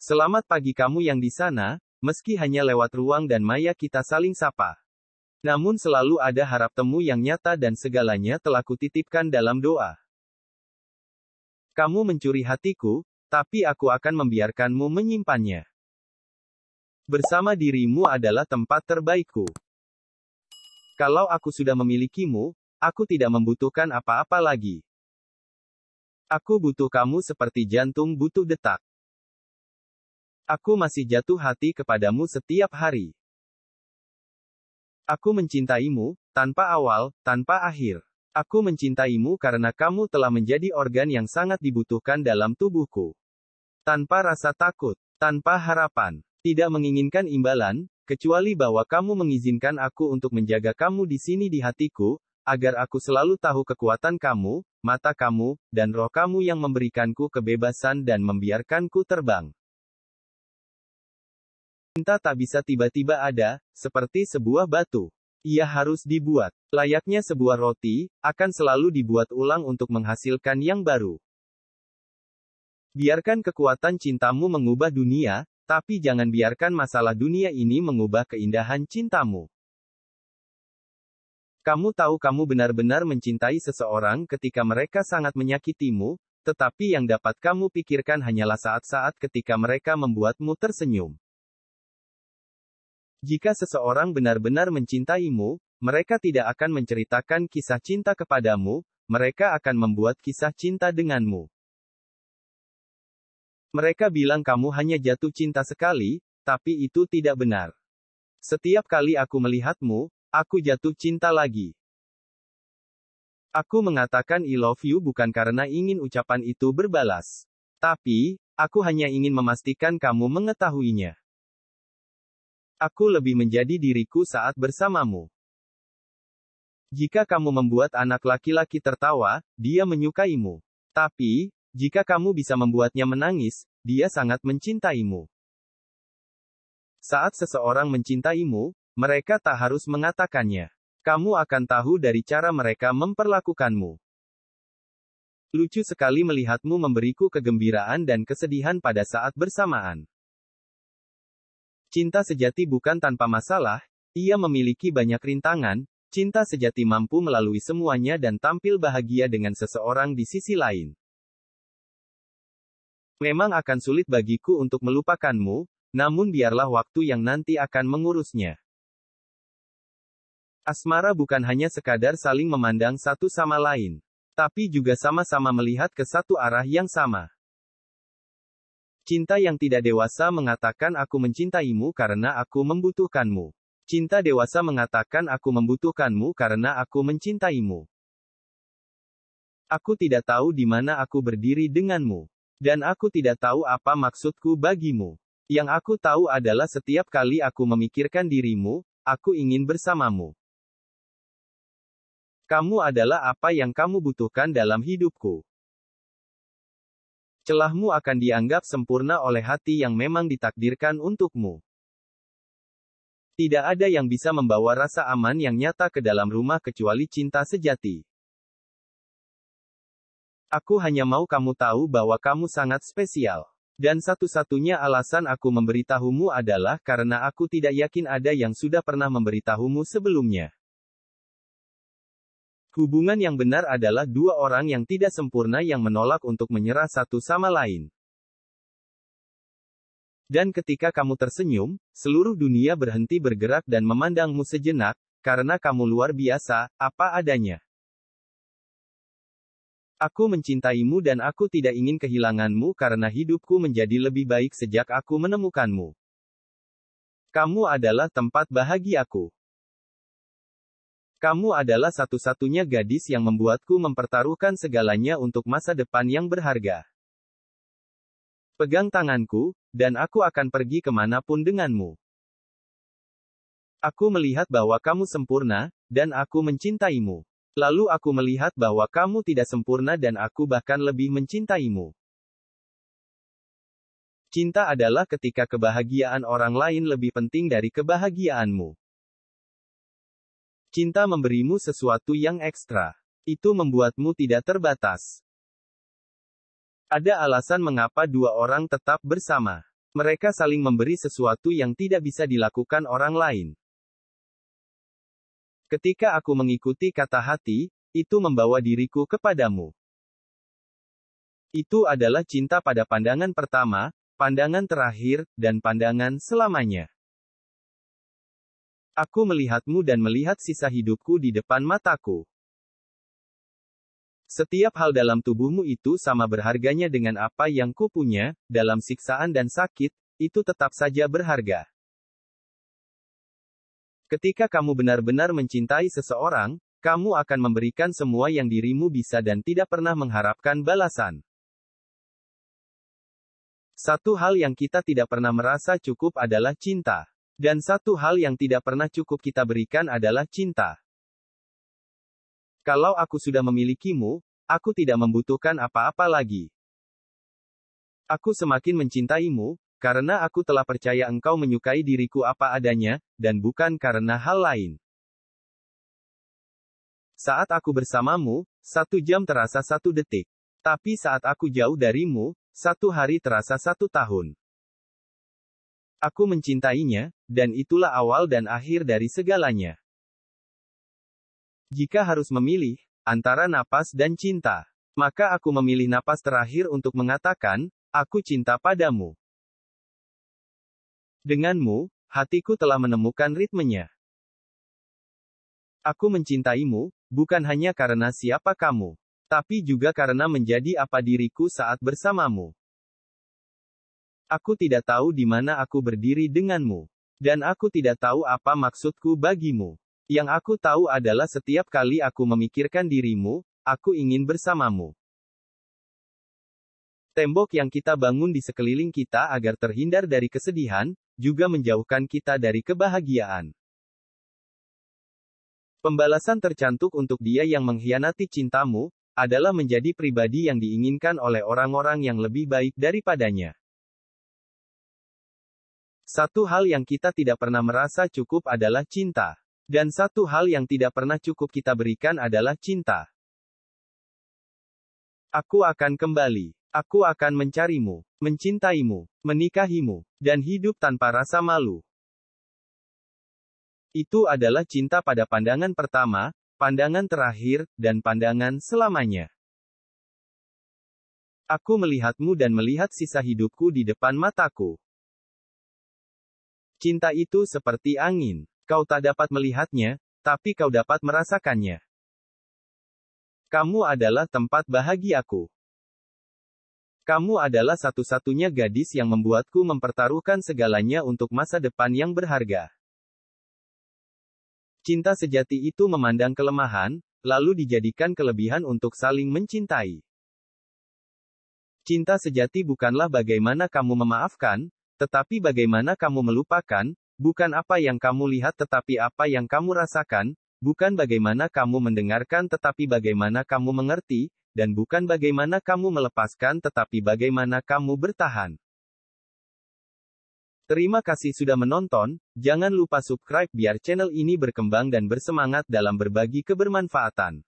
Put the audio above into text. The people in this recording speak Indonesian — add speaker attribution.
Speaker 1: Selamat pagi kamu yang di sana, meski hanya lewat ruang dan maya kita saling sapa. Namun selalu ada harap temu yang nyata dan segalanya telah kutitipkan dalam doa. Kamu mencuri hatiku, tapi aku akan membiarkanmu menyimpannya. Bersama dirimu adalah tempat terbaikku. Kalau aku sudah memilikimu, aku tidak membutuhkan apa-apa lagi. Aku butuh kamu seperti jantung butuh detak. Aku masih jatuh hati kepadamu setiap hari. Aku mencintaimu, tanpa awal, tanpa akhir. Aku mencintaimu karena kamu telah menjadi organ yang sangat dibutuhkan dalam tubuhku. Tanpa rasa takut, tanpa harapan, tidak menginginkan imbalan, kecuali bahwa kamu mengizinkan aku untuk menjaga kamu di sini di hatiku, agar aku selalu tahu kekuatan kamu, mata kamu, dan roh kamu yang memberikanku kebebasan dan membiarkanku terbang. Cinta tak bisa tiba-tiba ada, seperti sebuah batu. Ia harus dibuat. Layaknya sebuah roti, akan selalu dibuat ulang untuk menghasilkan yang baru. Biarkan kekuatan cintamu mengubah dunia, tapi jangan biarkan masalah dunia ini mengubah keindahan cintamu. Kamu tahu kamu benar-benar mencintai seseorang ketika mereka sangat menyakitimu, tetapi yang dapat kamu pikirkan hanyalah saat-saat ketika mereka membuatmu tersenyum. Jika seseorang benar-benar mencintaimu, mereka tidak akan menceritakan kisah cinta kepadamu, mereka akan membuat kisah cinta denganmu. Mereka bilang kamu hanya jatuh cinta sekali, tapi itu tidak benar. Setiap kali aku melihatmu, aku jatuh cinta lagi. Aku mengatakan I love you bukan karena ingin ucapan itu berbalas. Tapi, aku hanya ingin memastikan kamu mengetahuinya. Aku lebih menjadi diriku saat bersamamu. Jika kamu membuat anak laki-laki tertawa, dia menyukaimu. Tapi, jika kamu bisa membuatnya menangis, dia sangat mencintaimu. Saat seseorang mencintaimu, mereka tak harus mengatakannya. Kamu akan tahu dari cara mereka memperlakukanmu. Lucu sekali melihatmu memberiku kegembiraan dan kesedihan pada saat bersamaan. Cinta sejati bukan tanpa masalah, ia memiliki banyak rintangan, cinta sejati mampu melalui semuanya dan tampil bahagia dengan seseorang di sisi lain. Memang akan sulit bagiku untuk melupakanmu, namun biarlah waktu yang nanti akan mengurusnya. Asmara bukan hanya sekadar saling memandang satu sama lain, tapi juga sama-sama melihat ke satu arah yang sama. Cinta yang tidak dewasa mengatakan aku mencintaimu karena aku membutuhkanmu. Cinta dewasa mengatakan aku membutuhkanmu karena aku mencintaimu. Aku tidak tahu di mana aku berdiri denganmu. Dan aku tidak tahu apa maksudku bagimu. Yang aku tahu adalah setiap kali aku memikirkan dirimu, aku ingin bersamamu. Kamu adalah apa yang kamu butuhkan dalam hidupku. Celahmu akan dianggap sempurna oleh hati yang memang ditakdirkan untukmu. Tidak ada yang bisa membawa rasa aman yang nyata ke dalam rumah kecuali cinta sejati. Aku hanya mau kamu tahu bahwa kamu sangat spesial. Dan satu-satunya alasan aku memberitahumu adalah karena aku tidak yakin ada yang sudah pernah memberitahumu sebelumnya. Hubungan yang benar adalah dua orang yang tidak sempurna yang menolak untuk menyerah satu sama lain. Dan ketika kamu tersenyum, seluruh dunia berhenti bergerak dan memandangmu sejenak, karena kamu luar biasa, apa adanya. Aku mencintaimu dan aku tidak ingin kehilanganmu karena hidupku menjadi lebih baik sejak aku menemukanmu. Kamu adalah tempat bahagiaku. Kamu adalah satu-satunya gadis yang membuatku mempertaruhkan segalanya untuk masa depan yang berharga. Pegang tanganku, dan aku akan pergi kemanapun denganmu. Aku melihat bahwa kamu sempurna, dan aku mencintaimu. Lalu aku melihat bahwa kamu tidak sempurna dan aku bahkan lebih mencintaimu. Cinta adalah ketika kebahagiaan orang lain lebih penting dari kebahagiaanmu. Cinta memberimu sesuatu yang ekstra. Itu membuatmu tidak terbatas. Ada alasan mengapa dua orang tetap bersama. Mereka saling memberi sesuatu yang tidak bisa dilakukan orang lain. Ketika aku mengikuti kata hati, itu membawa diriku kepadamu. Itu adalah cinta pada pandangan pertama, pandangan terakhir, dan pandangan selamanya. Aku melihatmu dan melihat sisa hidupku di depan mataku. Setiap hal dalam tubuhmu itu sama berharganya dengan apa yang kupunya, dalam siksaan dan sakit, itu tetap saja berharga. Ketika kamu benar-benar mencintai seseorang, kamu akan memberikan semua yang dirimu bisa dan tidak pernah mengharapkan balasan. Satu hal yang kita tidak pernah merasa cukup adalah cinta. Dan satu hal yang tidak pernah cukup kita berikan adalah cinta. Kalau aku sudah memilikimu, aku tidak membutuhkan apa-apa lagi. Aku semakin mencintaimu, karena aku telah percaya engkau menyukai diriku apa adanya, dan bukan karena hal lain. Saat aku bersamamu, 1 jam terasa 1 detik. Tapi saat aku jauh darimu, 1 hari terasa 1 tahun. Aku mencintainya, dan itulah awal dan akhir dari segalanya. Jika harus memilih, antara napas dan cinta, maka aku memilih napas terakhir untuk mengatakan, aku cinta padamu. Denganmu, hatiku telah menemukan ritmenya. Aku mencintaimu, bukan hanya karena siapa kamu, tapi juga karena menjadi apa diriku saat bersamamu. Aku tidak tahu di mana aku berdiri denganmu. Dan aku tidak tahu apa maksudku bagimu. Yang aku tahu adalah setiap kali aku memikirkan dirimu, aku ingin bersamamu. Tembok yang kita bangun di sekeliling kita agar terhindar dari kesedihan, juga menjauhkan kita dari kebahagiaan. Pembalasan tercantuk untuk dia yang mengkhianati cintamu, adalah menjadi pribadi yang diinginkan oleh orang-orang yang lebih baik daripadanya. Satu hal yang kita tidak pernah merasa cukup adalah cinta. Dan satu hal yang tidak pernah cukup kita berikan adalah cinta. Aku akan kembali. Aku akan mencarimu, mencintaimu, menikahimu, dan hidup tanpa rasa malu. Itu adalah cinta pada pandangan pertama, pandangan terakhir, dan pandangan selamanya. Aku melihatmu dan melihat sisa hidupku di depan mataku. Cinta itu seperti angin. Kau tak dapat melihatnya, tapi kau dapat merasakannya. Kamu adalah tempat bahagiaku. Kamu adalah satu-satunya gadis yang membuatku mempertaruhkan segalanya untuk masa depan yang berharga. Cinta sejati itu memandang kelemahan, lalu dijadikan kelebihan untuk saling mencintai. Cinta sejati bukanlah bagaimana kamu memaafkan, tetapi bagaimana kamu melupakan, bukan apa yang kamu lihat tetapi apa yang kamu rasakan, bukan bagaimana kamu mendengarkan tetapi bagaimana kamu mengerti, dan bukan bagaimana kamu melepaskan tetapi bagaimana kamu bertahan. Terima kasih sudah menonton, jangan lupa subscribe biar channel ini berkembang dan bersemangat dalam berbagi kebermanfaatan.